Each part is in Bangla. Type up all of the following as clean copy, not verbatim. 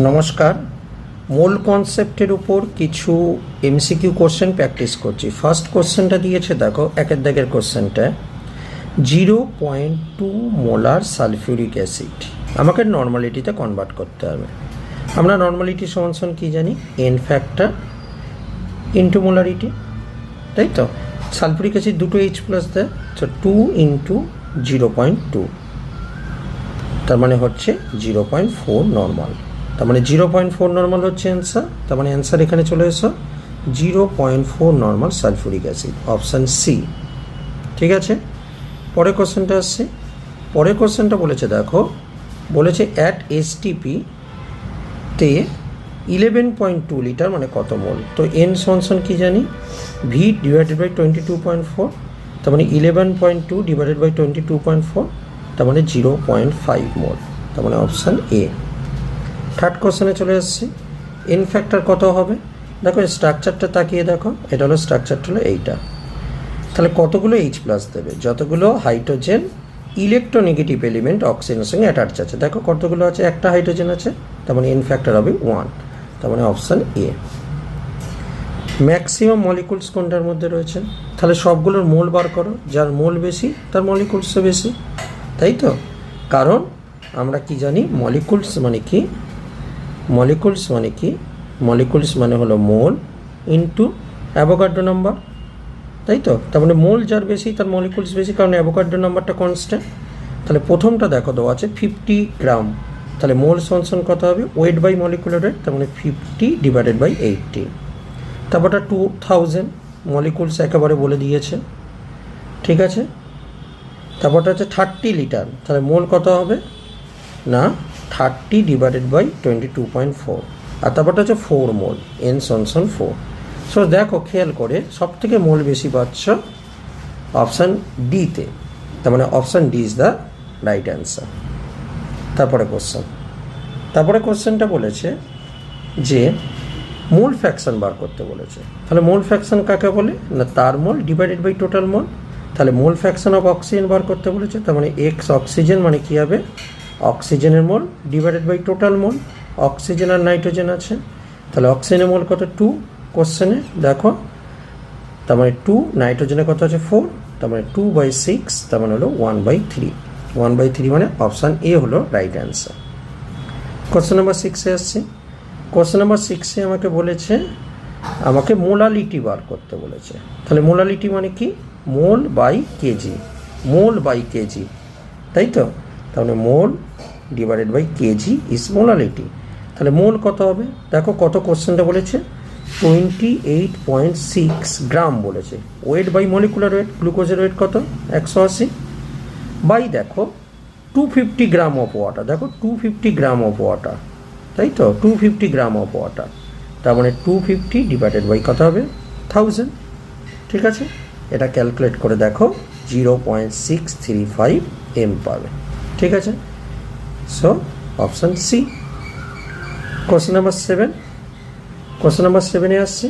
নমস্কার। মূল কনসেপ্টের উপর কিছু এমসিকিউ কোশ্চেন প্র্যাকটিস করছি। ফার্স্ট কোশ্চেনটা দিয়েছে, দেখো একের দাগের কোশ্চেনটা 0.2 মোলার সালফিউরিক অ্যাসিড আমাকে নর্মালিটিতে কনভার্ট করতে হবে। আমরা নর্মালিটি সমান কী জানি? এন ফ্যাক্টর ইন্টু মোলারিটি, তাই তো? সালফিউরিক অ্যাসিড দুটো H প্লাস দেয়, তো 2 ইন্টু 0.2, তার মানে হচ্ছে 0.4 নর্মাল। তার মানে 0.4 নর্মাল হচ্ছে অ্যান্সার। তার মানে অ্যান্সার এখানে চলে এসো 0.4 normal sulphuric acid, option C. ঠিক আছে, পরের কোশ্চেনটা আসছে। পরের কোশ্চেনটা বলেছে, দেখো বলেছে অ্যাট এসটিপি তে 11.2 লিটার মানে কত মোল? তো এন সমান কি জানি? ভি ডিভাইডেড বাই 22.4, তার মানে 11.2 ডিভাইডেড বাই 22.4, তার মানে 0.5 মোল, তার মানে অপশান এ। থার্ড কোশ্চেনে চলে আসছি। এন ফ্যাক্টর কত হবে? দেখো স্ট্রাকচারটা তাকিয়ে দেখো, এটা হলো স্ট্রাকচারটা হলো এইটা। তাহলে কতগুলো H প্লাস দেবে? যতগুলো হাইড্রোজেন ইলেকট্রোনেগেটিভ এলিমেন্ট অক্সিজেনের সঙ্গে অ্যাটাচ আছে। দেখো কতগুলো আছে? একটা হাইড্রোজেন আছে, তার মানে এন ফ্যাক্টর হবে 1, তার মানে অপশান এ। ম্যাক্সিমাম মলিকুলস কোনটার মধ্যে রয়েছে? তাহলে সবগুলোর মোল বার করো, যার মোল বেশি তার মলিকুলসও বেশি, তাই তো? কারণ আমরা কি জানি? মলিকুলস মানে কি? মলিকুলস মানে কি? মলিকুলস মানে হলো মোল ইন্টু অ্যাভোগাড্রো নাম্বার, তাই তো? তার মানে মোল যার বেশি তার মলিকুলস বেশি, কারণ অ্যাভোগাড্রো নাম্বারটা কনস্ট্যান্ট। তাহলে প্রথমটা দেখো দেওয়া আছে 50 গ্রাম, তাহলে মোল সমান কত হবে? ওয়েট বাই মলিকুলার ওয়েট, তার মানে 50 ডিভাইডেড বাই 80। তারপরটা 2000 মলিকুলস একেবারে বলে দিয়েছে, ঠিক আছে। তারপরটা হচ্ছে 30 লিটার, তাহলে মোল কত হবে? না 30 ডিভাইডেড বাই 22.4, আর তারপরটা হচ্ছে 4 মোল, এন সমান 4। সো দেখো খেয়াল করে সব থেকে মোল বেশি পাচ্ছ অপশান ডিতে, তার মানে option D is the right answer. তারপরে কোশ্চেনটা বলেছে যে মোল ফ্র্যাকশন বার করতে বলেছে। তাহলে মোল ফ্র্যাকশন কাকে বলে? না তার মোল ডিভাইডেড বাই টোটাল মোল। তাহলে মোল ফ্র্যাকশন অফ অক্সিজেন বার করতে বলেছে, তার মানে এক্স অক্সিজেন মানে কী হবে? অক্সিজেনের mole divided by total mole. Oxygen আর নাইট্রোজেন আছে, তাহলে অক্সিজেনের মোল কত? 2 কোশ্চেনে দেখো, তার মানে 2, নাইট্রোজেনের কত আছে? 4, তার মানে 2/6, তার মানে হলো 1/3। 1/3 মানে অপশান এ হলো রাইট অ্যান্সার। কোশ্চেন নাম্বার 6-এ আসছি। কোশ্চেন নাম্বার 6-এ আমাকে বলেছে, আমাকে মোলালিটি বার করতে বলেছে। তাহলে মোলালিটি মানে কি? Mole by kg, mole by kg, তাই তো? তাহলে mole divided by kg is molality. তাহলে মোল কত হবে? দেখো কত কোশ্চেনটা বলেছে, 28.6 গ্রাম বলেছে। ওয়েট বাই মলিকুলার ওয়েট, গ্লুকোজের ওয়েট কত? 180, বাই দেখো 250 গ্রাম অফ ওয়াটার। দেখো 250 গ্রাম অফ ওয়াটার, তাই তো? 250 গ্রাম অফ ওয়াটার, তার মানে 250 ডিভাইডেড বাই কত হবে? 1000, ঠিক আছে। এটা ক্যালকুলেট করে দেখো 0.635 এম পাবে, ঠিক আছে। So option C. Question number 7। Question number 7-এ আসছি।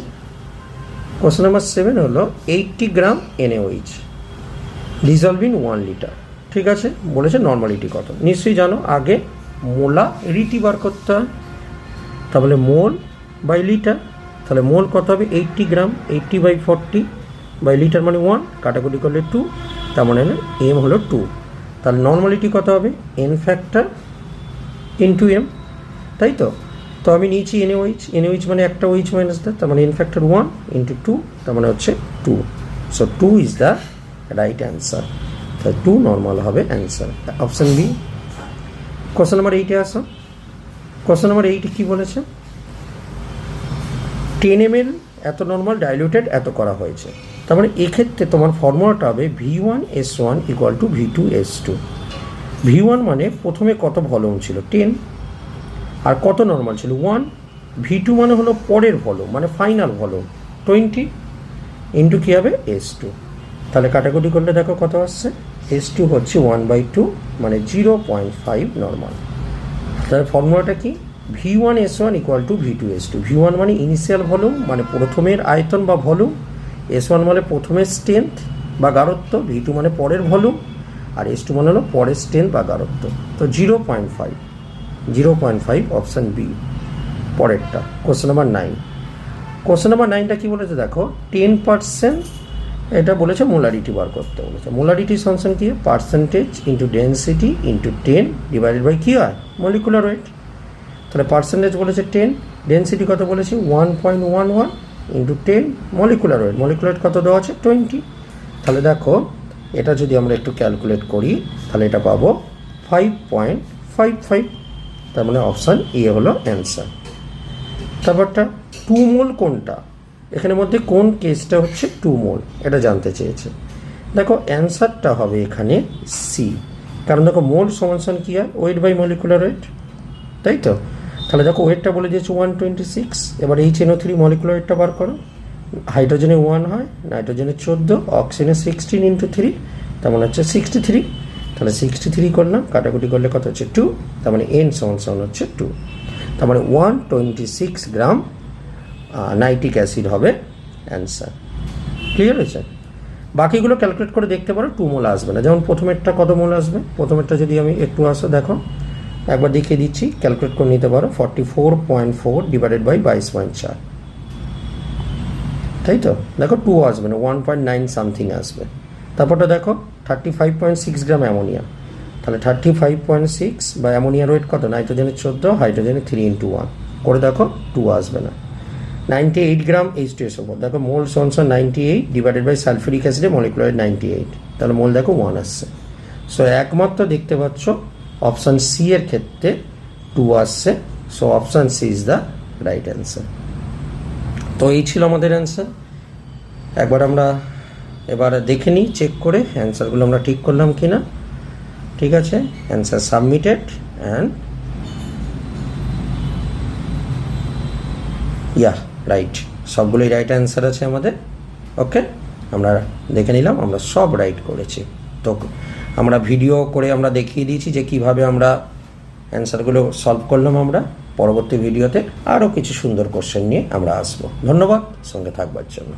কোশ্চেন নাম্বার 7 হলো 80 gram NaOH dissolve in 1 litre, ঠিক আছে। বলেছে নর্মালিটি কত? নিশ্চয়ই জানো, আগে মোলারিটি বার করতে হয়, তাহলে মোল বাই লিটার। তাহলে মোল কত হবে? 80 গ্রাম, 80/40 বাই লিটার মানে 1, কাটাকুটি করলে 2, তার মানে এম হলো 2। তাহলে নর্মালিটি কত হবে? এন ফ্যাক্টর ইন্টু এম, তাই তো? তো আমি নিয়েছি NaOH মানে একটা OH মাইনাস দেয়, তার মানে এন ফ্যাক্টর 1 ইন্টু 2, তার মানে হচ্ছে 2। So 2 is the right answer. তাহলে 2 নর্মাল হবে answer, option B. Question number 8-এ আসো। কোশ্চেন নাম্বার 8 কী বলেছে? 10 ml এত নর্মাল ডাইলিউটেড এত করা হয়েছে, তার মানে এক্ষেত্রে তোমার ফর্মুলাটা হবে V1S1 = V2S2। V1 মানে প্রথমে কত ভলিউম ছিল? 10, আর কত নর্মাল ছিল? 1। V2 মানে হলো পরের ভলিউম, মানে ফাইনাল ভলিউম 20 ইন্টু কী হবে? S2। তাহলে কাটাকুটি করলে দেখো কত আসছে? S2 হচ্ছে 1/2, মানে 0.5 নর্মাল। তাহলে ফর্মুলাটা কি? V1S1 = V2S2। V1 মানে ইনিশিয়াল ভলিউম, মানে প্রথমের আয়তন বা ভলিউম। S1 মানে প্রথমের স্ট্রেংথ বা গাঢ়ত্ব। V2 মানে পরের ভলিউম, আর S2 মানে হলো পরের স্ট্রেংথ বা গাঢ়ত্ব। তো 0.5 অপশান বি। পরেরটা কোশ্চেন নাম্বার 9। কোশ্চেন নাম্বার 9টা কী বলেছে দেখো, 10% এটা বলেছে মোলারিটি বার করতে বলেছে। মোলারিটি সমান কী, percentage into density into 10 divided by কী হয়, মলিকুলার ওয়েট। তাহলে পার্সেন্টেজ বলেছে 10, ডেন্সিটি কত বলেছি 1.11 into 10, molecular weight, molecular weight কত দেওয়া আছে 20। তাহলে দেখো এটা যদি আমরা একটু ক্যালকুলেট করি তাহলে এটা পাবো 5.55। তার মানে অপশান এ হলো অ্যান্সার। তারপরটা 2 মোল কোনটা, এখানের মধ্যে কোন কেসটা হচ্ছে 2 মোল এটা জানতে চেয়েছে। দেখো অ্যান্সারটা হবে এখানে সি, কারণ দেখো মোল সমান কী হয়, ওয়েট বাই মলিকুলার ওয়েট, তাই তো। তাহলে দেখো ওয়েটটা বলে দিয়েছে 126, এবার HNO3 মলিকুলার ওয়েটটা বার করো। হাইড্রোজেনে 1 হয়, নাইট্রোজেনে 14, অক্সিজেনে 16 ইন্টু 3, তার মানে হচ্ছে 63। তাহলে 63 করলাম, কাটাকুটি করলে কত হচ্ছে 2, তার মানে N সমান হচ্ছে 2। তার মানে 126 গ্রাম নাইট্রিক অ্যাসিড হবে অ্যান্সার। ক্লিয়ার হয়েছে? বাকিগুলো ক্যালকুলেট করে দেখতে পারো, 2 মোল আসবে না। যেমন প্রথমেরটা কত মোল আসবে, প্রথমেরটা যদি আমি একটু আসো দেখো একবার দেখিয়ে দিচ্ছি, ক্যালকুলেট করে নিতে পারো 44.4 ডিভাইডেড বাই 22.4, তাই তো। দেখো 2 আসবে না, 1.9 সামথিং আসবে। তারপরটা দেখো 35.6 গ্রাম অ্যামোনিয়া, তাহলে 35.6 বা অ্যামোনিয়ার ওয়েট কত, নাইট্রোজেনের 14, হাইড্রোজেনের 3 ইন্টু 1 করে দেখো 2 আসবে না। 98 গ্রাম H2SO4, দেখো মোল সমান 98 ডিভাইডেড বাই সালফিউরিক অ্যাসিডে মলিকুলার 98, তাহলে মোল দেখো 1 আসছে। সো একমাত্র দেখতে পাচ্ছ অপশান সি এর ক্ষেত্রে 2 আসছে। So option C is the right answer. তো এই ছিল আমাদের অ্যান্সার। একবার আমরা এবার দেখে নিই চেক করে অ্যান্সারগুলো আমরা ঠিক করলাম কি না। ঠিক আছে, অ্যান্সার সাবমিটেড অ্যান্ড রাইট, সবগুলোই রাইট অ্যান্সার আছে আমাদের। ওকে, আমরা দেখে নিলাম, আমরা সব রাইট করেছি। তো আমরা ভিডিও করে আমরা দেখিয়ে দিয়েছি যে কিভাবে আমরা অ্যান্সারগুলো সলভ করলাম। আমরা পরবর্তী ভিডিওতে আরও কিছু সুন্দর কোশ্চেন নিয়ে আমরা আসবো। ধন্যবাদ সঙ্গে থাকবার জন্য।